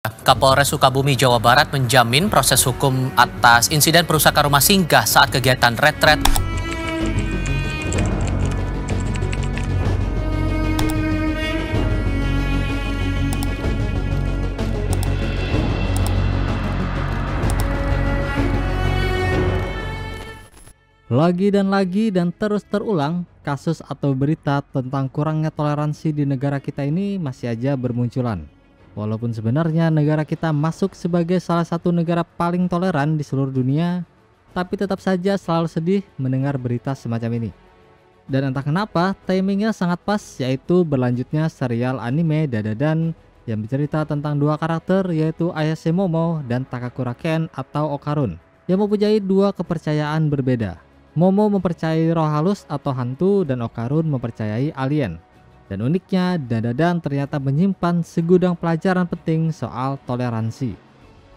Kapolres Sukabumi, Jawa Barat menjamin proses hukum atas insiden perusakan rumah singgah saat kegiatan retret. Lagi dan terus terulang, kasus atau berita tentang kurangnya toleransi di negara kita ini masih aja bermunculan. Walaupun sebenarnya negara kita masuk sebagai salah satu negara paling toleran di seluruh dunia, tapi tetap saja selalu sedih mendengar berita semacam ini. Dan entah kenapa, timingnya sangat pas, yaitu berlanjutnya serial anime Dadadan yang bercerita tentang dua karakter, yaitu Ayase Momo dan Takakura Ken atau Okarun, yang mempunyai dua kepercayaan berbeda. Momo mempercayai roh halus atau hantu dan Okarun mempercayai alien. Dan uniknya, Dadadan ternyata menyimpan segudang pelajaran penting soal toleransi.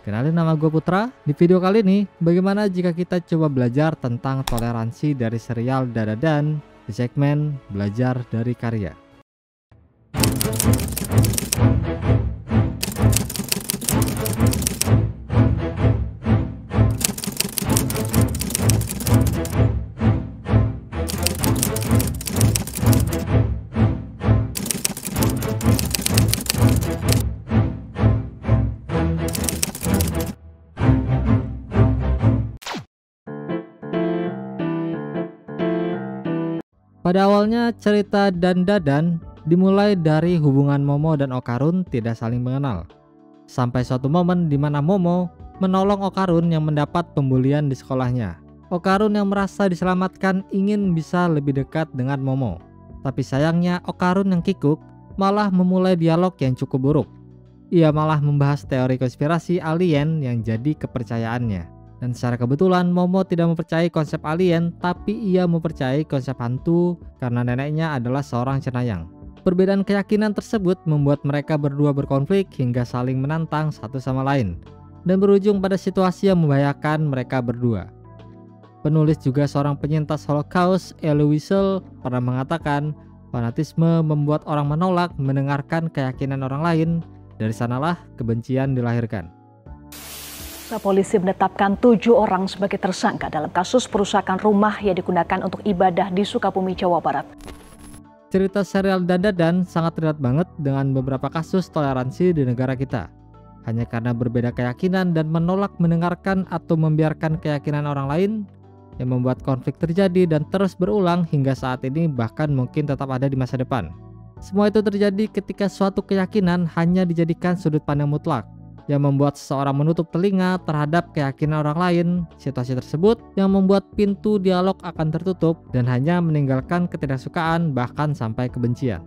Kenalin, nama gue Putra. Di video kali ini, bagaimana jika kita coba belajar tentang toleransi dari serial Dadadan di segmen Belajar dari Karya. Pada awalnya cerita Dadadan dimulai dari hubungan Momo dan Okarun tidak saling mengenal. Sampai suatu momen di mana Momo menolong Okarun yang mendapat pembulian di sekolahnya. Okarun yang merasa diselamatkan ingin bisa lebih dekat dengan Momo. Tapi sayangnya Okarun yang kikuk malah memulai dialog yang cukup buruk. Ia malah membahas teori konspirasi alien yang jadi kepercayaannya. Dan secara kebetulan Momo tidak mempercayai konsep alien, tapi ia mempercayai konsep hantu karena neneknya adalah seorang cenayang. Perbedaan keyakinan tersebut membuat mereka berdua berkonflik hingga saling menantang satu sama lain, dan berujung pada situasi yang membahayakan mereka berdua. Penulis juga seorang penyintas Holocaust, Elie Wiesel, pernah mengatakan, fanatisme membuat orang menolak mendengarkan keyakinan orang lain, dari sanalah kebencian dilahirkan. Polisi menetapkan 7 orang sebagai tersangka dalam kasus perusakan rumah yang digunakan untuk ibadah di Sukabumi, Jawa Barat. Cerita serial Dadadan sangat terlihat banget dengan beberapa kasus toleransi di negara kita. Hanya karena berbeda keyakinan dan menolak mendengarkan atau membiarkan keyakinan orang lain yang membuat konflik terjadi dan terus berulang hingga saat ini, bahkan mungkin tetap ada di masa depan. Semua itu terjadi ketika suatu keyakinan hanya dijadikan sudut pandang mutlak, yang membuat seseorang menutup telinga terhadap keyakinan orang lain. Situasi tersebut yang membuat pintu dialog akan tertutup dan hanya meninggalkan ketidaksukaan bahkan sampai kebencian.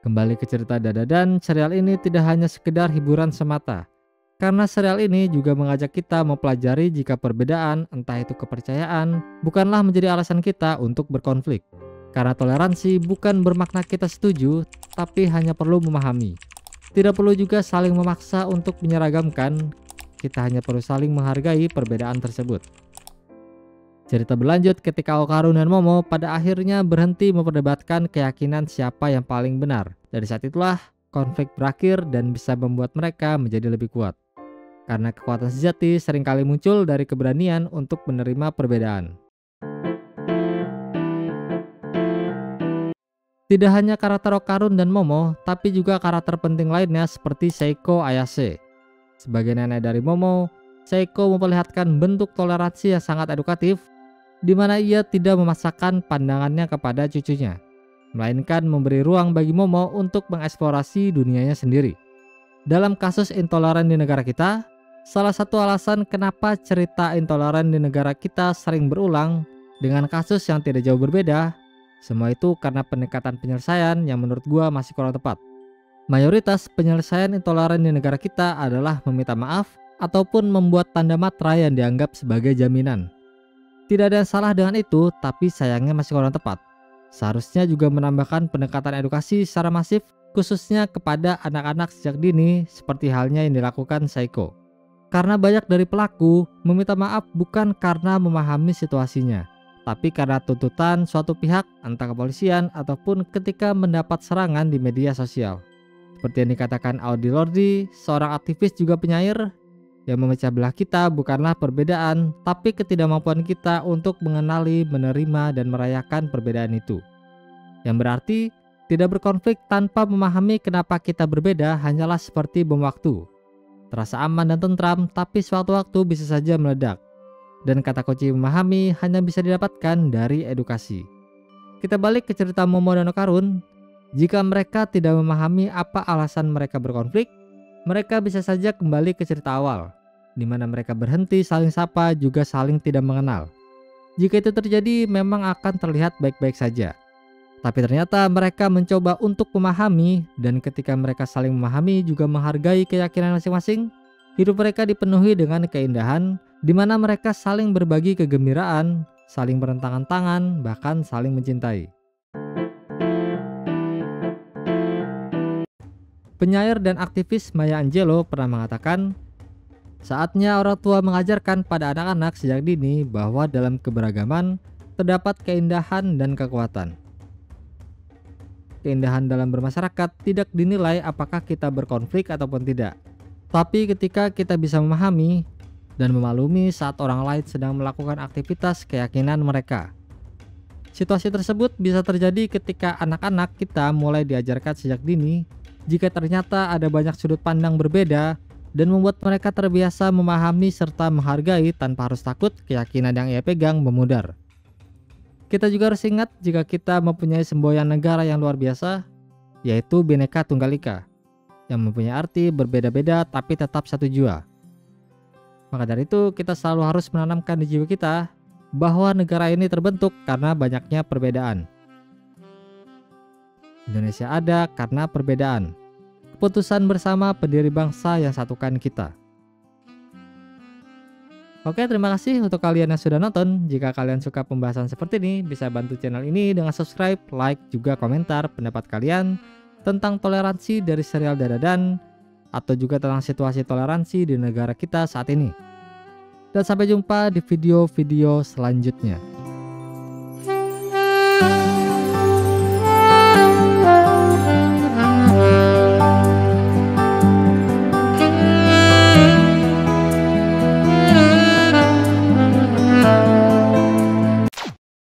Kembali ke cerita Dadadan, serial ini tidak hanya sekedar hiburan semata. Karena serial ini juga mengajak kita mempelajari jika perbedaan, entah itu kepercayaan, bukanlah menjadi alasan kita untuk berkonflik. Karena toleransi bukan bermakna kita setuju, tapi hanya perlu memahami. Tidak perlu juga saling memaksa untuk menyeragamkan, kita hanya perlu saling menghargai perbedaan tersebut. Cerita berlanjut ketika Okarun dan Momo pada akhirnya berhenti memperdebatkan keyakinan siapa yang paling benar. Dari saat itulah konflik berakhir dan bisa membuat mereka menjadi lebih kuat. Karena kekuatan sejati seringkali muncul dari keberanian untuk menerima perbedaan. Tidak hanya karakter Okarun dan Momo, tapi juga karakter penting lainnya seperti Seiko Ayase. Sebagai nenek dari Momo, Seiko memperlihatkan bentuk toleransi yang sangat edukatif, di mana ia tidak memaksakan pandangannya kepada cucunya, melainkan memberi ruang bagi Momo untuk mengeksplorasi dunianya sendiri. Dalam kasus intoleran di negara kita, salah satu alasan kenapa cerita intoleran di negara kita sering berulang dengan kasus yang tidak jauh berbeda, semua itu karena pendekatan penyelesaian yang menurut gua masih kurang tepat. Mayoritas penyelesaian intoleran di negara kita adalah meminta maaf ataupun membuat tanda matra yang dianggap sebagai jaminan. Tidak ada yang salah dengan itu, tapi sayangnya masih kurang tepat. Seharusnya juga menambahkan pendekatan edukasi secara masif, khususnya kepada anak-anak sejak dini, seperti halnya yang dilakukan Seiko. Karena banyak dari pelaku meminta maaf bukan karena memahami situasinya, tapi karena tuntutan suatu pihak, entah kepolisian ataupun ketika mendapat serangan di media sosial. Seperti yang dikatakan Audie Lordi, seorang aktivis juga penyair, yang memecah belah kita bukanlah perbedaan, tapi ketidakmampuan kita untuk mengenali, menerima, dan merayakan perbedaan itu. Yang berarti, tidak berkonflik tanpa memahami kenapa kita berbeda hanyalah seperti bom waktu. Terasa aman dan tentram, tapi suatu waktu bisa saja meledak. Dan kata kunci memahami hanya bisa didapatkan dari edukasi. Kita balik ke cerita Momo dan Okarun. Jika mereka tidak memahami apa alasan mereka berkonflik, mereka bisa saja kembali ke cerita awal, di mana mereka berhenti saling sapa juga saling tidak mengenal. Jika itu terjadi memang akan terlihat baik-baik saja. Tapi ternyata mereka mencoba untuk memahami, dan ketika mereka saling memahami juga menghargai keyakinan masing-masing, hidup mereka dipenuhi dengan keindahan, di mana mereka saling berbagi kegembiraan, saling bertentangan tangan, bahkan saling mencintai. Penyair dan aktivis Maya Angelou pernah mengatakan, saatnya orang tua mengajarkan pada anak-anak sejak dini bahwa dalam keberagaman terdapat keindahan dan kekuatan. Keindahan dalam bermasyarakat tidak dinilai apakah kita berkonflik ataupun tidak, tapi ketika kita bisa memahami dan memaklumi saat orang lain sedang melakukan aktivitas keyakinan mereka. Situasi tersebut bisa terjadi ketika anak-anak kita mulai diajarkan sejak dini jika ternyata ada banyak sudut pandang berbeda, dan membuat mereka terbiasa memahami serta menghargai tanpa harus takut keyakinan yang ia pegang memudar. Kita juga harus ingat jika kita mempunyai semboyan negara yang luar biasa, yaitu Bhinneka Tunggal Ika, yang mempunyai arti berbeda-beda tapi tetap satu jua. Maka dari itu kita selalu harus menanamkan di jiwa kita bahwa negara ini terbentuk karena banyaknya perbedaan. Indonesia ada karena perbedaan. Keputusan bersama pendiri bangsa yang satukan kita. Oke, terima kasih untuk kalian yang sudah nonton. Jika kalian suka pembahasan seperti ini, bisa bantu channel ini dengan subscribe, like, juga komentar pendapat kalian tentang toleransi dari serial Dadadan, atau juga tentang situasi toleransi di negara kita saat ini. Dan sampai jumpa di video-video selanjutnya.